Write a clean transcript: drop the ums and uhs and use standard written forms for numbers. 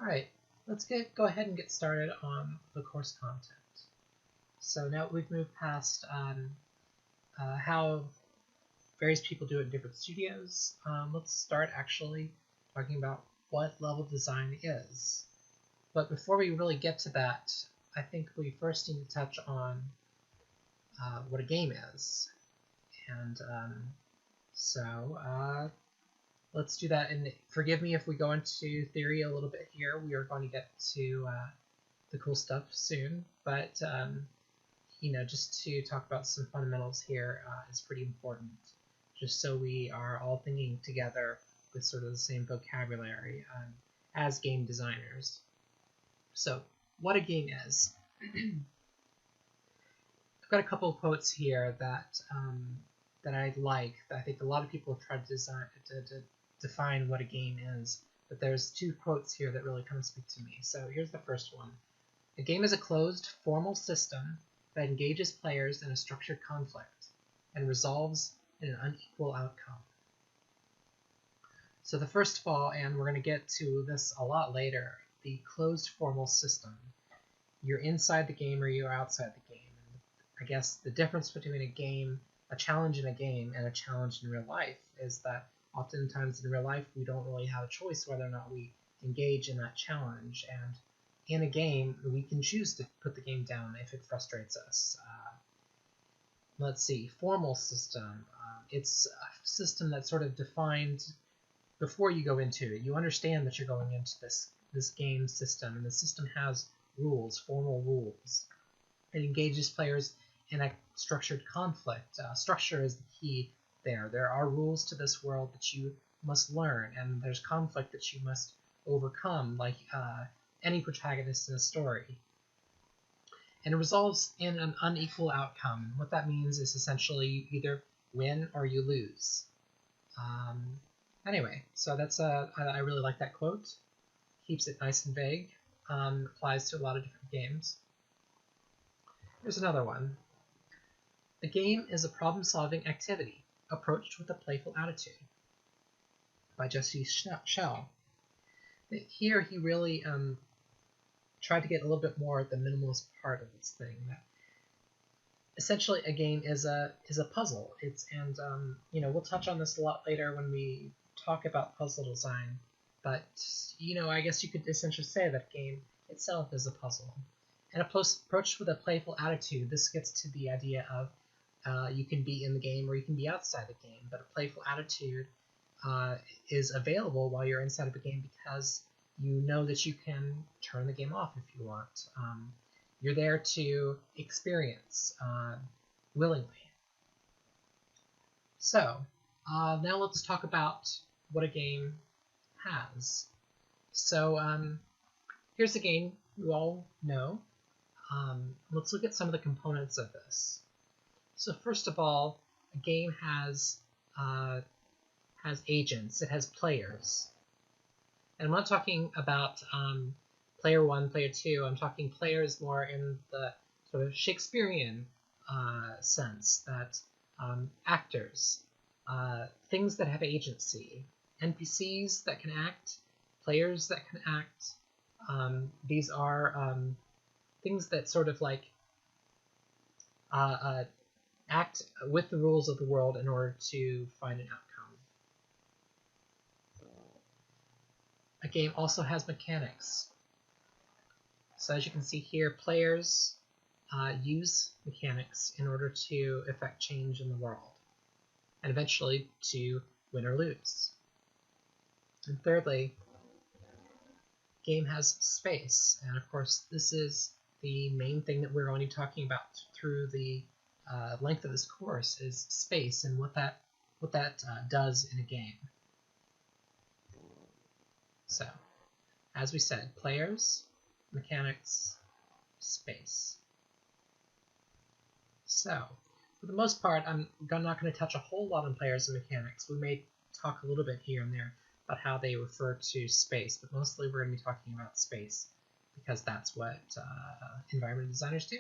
Alright, let's go ahead and get started on the course content. So now we've moved past how various people do it in different studios. Let's start actually talking about what level design is. But before we really get to that, I think we first need to touch on what a game is. And let's do that. And forgive me if we go into theory a little bit here. We are going to get to the cool stuff soon. But, just to talk about some fundamentals here is pretty important. Just so we are all thinking together with sort of the same vocabulary as game designers. So, what a game is. I've got a couple of quotes here that I like. That I think a lot of people have tried to define what a game is, but there's two quotes here that really kind of speak to me. So here's the first one. A game is a closed, formal system that engages players in a structured conflict and resolves in an unequal outcome. So the first of all, and we're going to get to this a lot later, the closed formal system. You're inside the game or you're outside the game. And I guess the difference between a challenge in a game and a challenge in real life is that oftentimes in real life we don't really have a choice whether or not we engage in that challenge, and in a game we can choose to put the game down if it frustrates us. Let's see, formal system. It's a system that's sort of defined before you go into it. You understand that you're going into this game system, and the system has rules, formal rules. It engages players in a structured conflict. Structure is the key there. There are rules to this world that you must learn, and there's conflict that you must overcome, like any protagonist in a story. And it resolves in an unequal outcome. What that means is essentially you either win or you lose. Anyway, so that's I really like that quote. Keeps it nice and vague. Applies to a lot of different games. Here's another one. The game is a problem-solving activity approached with a playful attitude, by Jesse Schell. Here he really tried to get a little bit more at the minimalist part of this thing. That essentially, a game is a puzzle. We'll touch on this a lot later when we talk about puzzle design. But I guess you could essentially say that a game itself is a puzzle. And approached with a playful attitude, this gets to the idea of you can be in the game or you can be outside the game, but a playful attitude is available while you're inside of a game because you know that you can turn the game off if you want. You're there to experience willingly. So now let's talk about what a game has. So here's a game you all know. Let's look at some of the components of this. So first of all, a game has agents. It has players. And I'm not talking about player 1, player 2. I'm talking players more in the sort of Shakespearean sense, that actors, things that have agency, NPCs that can act, players that can act. These are things that sort of like act with the rules of the world in order to find an outcome. A game also has mechanics. So as you can see here, players use mechanics in order to effect change in the world, and eventually to win or lose. And thirdly, game has space, and of course this is the main thing that we're going to be talking about through the length of this course, is space and what that does in a game. So, as we said, players, mechanics, space. So, for the most part, I'm not going to touch a whole lot on players and mechanics. We may talk a little bit here and there about how they refer to space, but mostly we're going to be talking about space because that's what environment designers do,